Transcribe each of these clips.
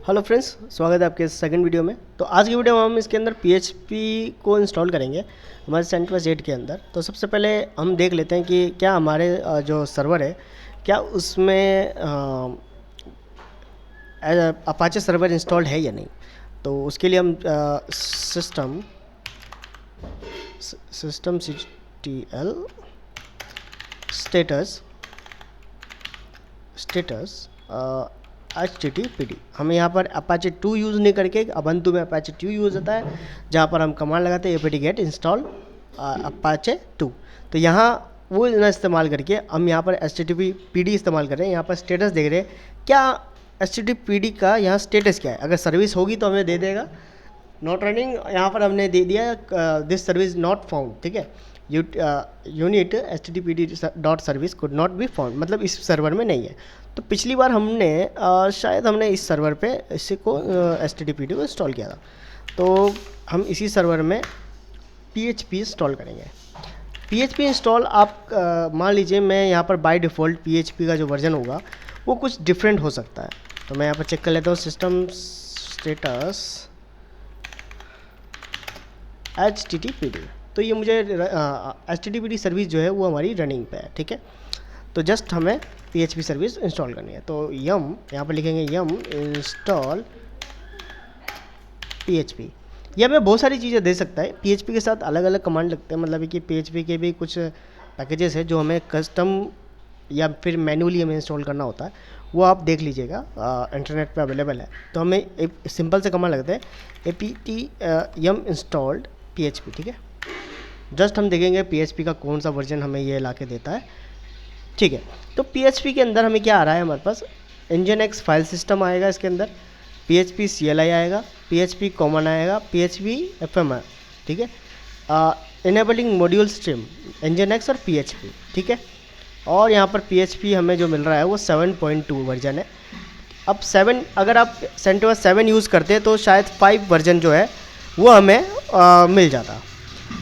Hello friends, स्वागत है आपके सेकंड वीडियो में। तो आज की वीडियो में हम इसके अंदर PHP को इंस्टॉल करेंगे हमारे CentOS 8 के अंदर। तो सबसे पहले हम देख लेते हैं कि क्या हमारे जो सर्वर है क्या उसमें अपाचे सर्वर इंस्टॉल्ड है या नहीं। तो उसके लिए हम systemctl स्टेटस httpd। हमें यहाँ पर अपाचे 2 यूज़ नहीं करके ubuntu में अपाचे 2 यूज़ होता है, जहाँ पर हम कमांड लगाते हैं apt get install अपाचे 2। तो यहाँ वो ना इस्तेमाल करके हम यहाँ पर httpd इस्तेमाल कर रहे हैं। यहाँ पर स्टेटस देख रहे हैं, क्या httpd का यहाँ स्टेटस क्या है। अगर सर्विस होगी तो हमें दे देगा नॉट रनिंग, यहाँ पर हमने दे दिया दिस सर्विस नॉट फाउंड। ठीक है, unit httpd.service could not be found, मतलब इस सर्वर में नहीं है। तो पिछली बार हमने शायद हमने इस सर्वर पे इसी को httpd को इंस्टॉल किया था। तो हम इसी सर्वर में PHP इंस्टॉल करेंगे। PHP इंस्टॉल आप मान लीजिए मैं यहाँ पर बाय डिफ़ॉल्ट PHP का जो वर्जन होगा वो कुछ डिफरेंट हो सकता है। तो मैं यहाँ पर चेक कर लेता हूँ सिस्टम स्टेटस httpd। तो ये मुझे httpd सर्विस जो है वो हमारी रनिंग पे है। ठीक है, तो जस्ट हमें PHP सर्विस इंस्टॉल करनी है। तो यम यहाँ पर लिखेंगे यम इंस्टॉल PHP। ये हमें बहुत सारी चीज़ें दे सकता है। PHP के साथ अलग अलग कमांड लगते हैं, मतलब कि PHP के भी कुछ पैकेजेस है जो हमें कस्टम या फिर मैनुअली हमें इंस्टॉल करना होता है, वो आप देख लीजिएगा, इंटरनेट पे अवेलेबल है। तो हमें एक सिंपल से कमांड लगता है apt yum installed PHP। ठीक है, जस्ट हम देखेंगे PHP का कौन सा वर्जन हमें ये ला के देता है। ठीक है, तो PHP के अंदर हमें क्या आ रहा है, हमारे पास nginx फाइल सिस्टम आएगा, इसके अंदर PHP CLI आएगा, PHP कॉमन आएगा, PHP FM। ठीक है, इनेबलिंग मॉड्यूल स्ट्रीम nginx और PHP। ठीक है, और यहाँ पर PHP हमें जो मिल रहा है वो 7.2 वर्जन है। अब 7 अगर आप CentOS 7 यूज़ करते हैं तो शायद 5 वर्जन जो है वो हमें मिल जाता,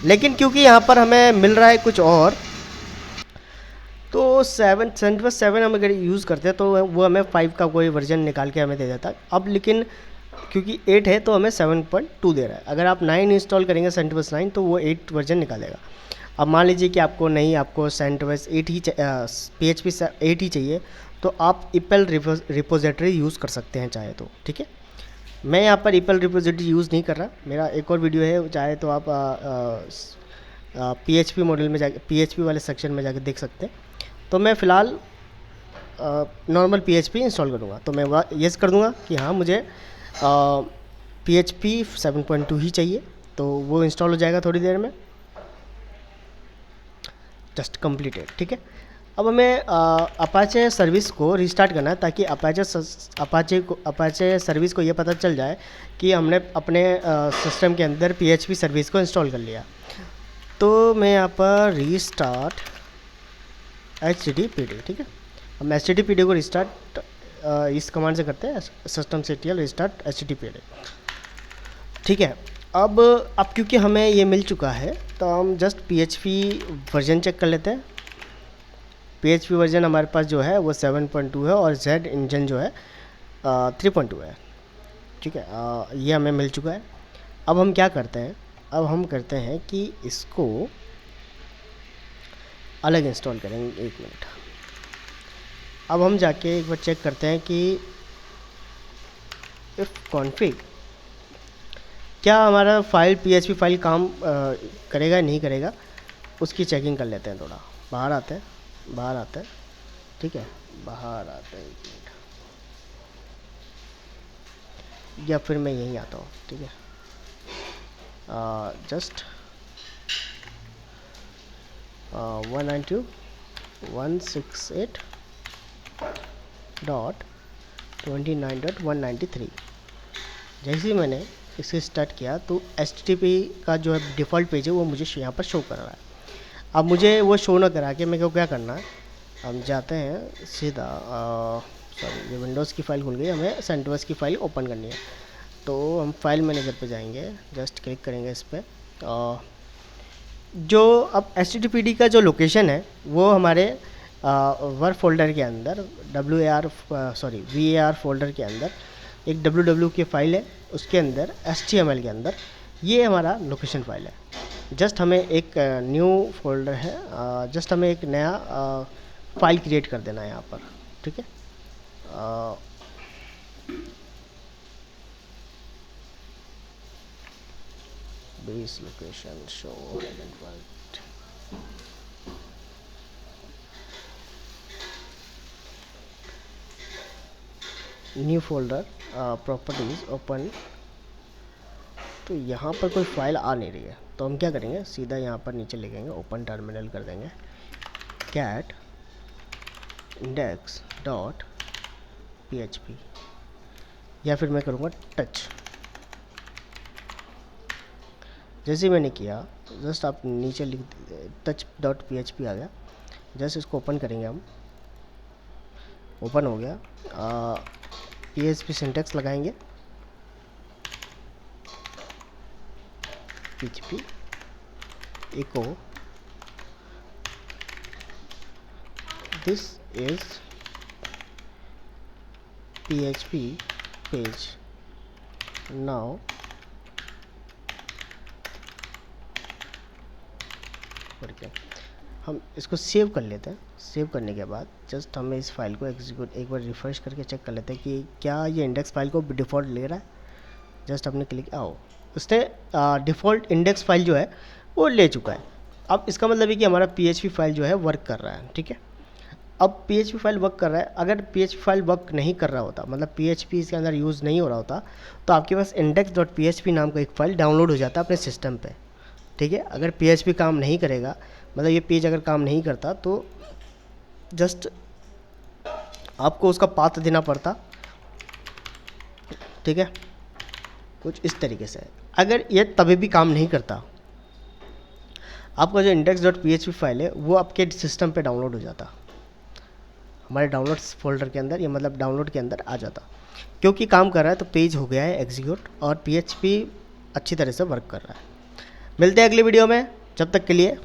लेकिन क्योंकि यहाँ पर हमें मिल रहा है कुछ और, तो CentOS 7 हम अगर यूज़ करते हैं तो वो हमें 5 का कोई वर्जन निकाल के हमें दे देता है। अब लेकिन क्योंकि 8 है तो हमें 7.2 दे रहा है। अगर आप 9 इंस्टॉल करेंगे CentOS 9 तो वो 8 वर्जन निकालेगा। अब मान लीजिए कि आपको नहीं, आपको CentOS 8 ही PHP 8 ही चाहिए, तो आप EPEL रिपोजिटरी यूज़ कर सकते हैं चाहे तो। ठीक है, मैं यहाँ पर EPEL रिपोजिटरी यूज़ नहीं कर रहा, मेरा एक और वीडियो है, चाहे तो आप PHP मॉडल में जाके PHP वाले सेक्शन में जाके देख सकते हैं। तो मैं फ़िलहाल नॉर्मल PHP इंस्टॉल करूँगा। तो मैं येस कर दूँगा कि हाँ मुझे PHP 7.2 ही चाहिए, तो वो इंस्टॉल हो जाएगा थोड़ी देर में। Just completed. ठीक है, अब हमें अपाचे सर्विस को रिस्टार्ट करना है, ताकि अपाचे सर्विस को ये पता चल जाए कि हमने अपने सिस्टम के अंदर PHP सर्विस को इंस्टॉल कर लिया। तो मैं यहाँ पर रिस्टार्ट httpd। ठीक है, हम httpd को रिस्टार्ट इस कमांड से करते हैं, systemctl रिस्टार्ट httpd। ठीक है, अब क्योंकि हमें ये मिल चुका है तो हम जस्ट PHP वर्जन चेक कर लेते हैं। PHP वर्जन हमारे पास जो है वो 7.2 है और Z इंजन जो है 3.2 है। ठीक है, ये हमें मिल चुका है। अब हम क्या करते हैं, अब हम करते हैं कि इसको अलग इंस्टॉल करेंगे। एक मिनट, अब हम जाके एक बार चेक करते हैं कि इफ़ कॉन्फ़िग क्या हमारा फाइल PHP फाइल काम करेगा नहीं करेगा, उसकी चेकिंग कर लेते हैं। थोड़ा बाहर आते हैं, ठीक है, बाहर आते हैं, एक मिनट, या फिर मैं यहीं आता हूँ। ठीक है, जस्ट 192.168.29.193। जैसे ही मैंने इसे स्टार्ट किया तो HTTP का जो है डिफ़ॉल्ट पेज है वो मुझे यहाँ पर शो कर रहा है। अब मुझे वो शो ना करा के मेरे को क्या करना है, हम जाते हैं सीधा, सॉरी ये विंडोज़ की फ़ाइल खुल गई, हमें CentOS की फ़ाइल ओपन करनी है। तो हम फाइल मैनेजर पे जाएंगे, जस्ट क्लिक करेंगे इस पर। जो अब HTTPD का जो लोकेशन है वो हमारे वर्क फोल्डर के अंदर WAR VAR फोल्डर के अंदर एक www की फाइल है, उसके अंदर HTML के अंदर ये हमारा लोकेशन फाइल है। जस्ट हमें एक न्यू फोल्डर है, जस्ट हमें एक नया फाइल क्रिएट कर देना है यहाँ पर, ठीक है। Base location show new folder properties open. तो यहाँ पर कोई फाइल आ नहीं रही है, तो हम क्या करेंगे, सीधा यहाँ पर नीचे लिखेंगे, ओपन टर्मिनल कर देंगे, कैट इंडेक्स डॉट PHP, या फिर मैं करूँगा टच। जैसे मैंने किया, जस्ट आप नीचे लिख टच डॉट PHP आ गया। जस्ट इसको ओपन करेंगे हम, ओपन हो गया। PHP सिंटेक्स लगाएंगे, PHP echo this is PHP page now करके हम इसको सेव कर लेते हैं। सेव करने के बाद जस्ट हमें इस फाइल को एग्जीक्यूट एक बार रिफ्रेश करके चेक कर लेते हैं कि क्या ये इंडेक्स फाइल को डिफ़ॉल्ट ले रहा है। जस्ट अपने क्लिक आओ, उसने डिफ़ॉल्ट इंडेक्स फाइल जो है वो ले चुका है। अब इसका मतलब है कि हमारा PHP फाइल जो है वर्क कर रहा है, ठीक है। अब PHP फाइल वर्क कर रहा है। अगर PHP फाइल वर्क नहीं कर रहा होता, मतलब PHP इसके अंदर यूज़ नहीं हो रहा होता, तो आपके पास index.php नाम का एक फ़ाइल डाउनलोड हो जाता अपने सिस्टम पे, ठीक है। अगर PHP काम नहीं करेगा, मतलब ये पेज अगर काम नहीं करता, तो जस्ट आपको उसका पाथ देना पड़ता, ठीक है, कुछ इस तरीके से। अगर ये तभी भी काम नहीं करता, आपका जो index.php फाइल है वो आपके सिस्टम पे डाउनलोड हो जाता, हमारे डाउनलोड्स फोल्डर के अंदर, ये मतलब डाउनलोड के अंदर आ जाता। क्योंकि काम कर रहा है तो पेज हो गया है एग्जीक्यूट, और PHP अच्छी तरह से वर्क कर रहा है। मिलते हैं अगली वीडियो में, जब तक के लिए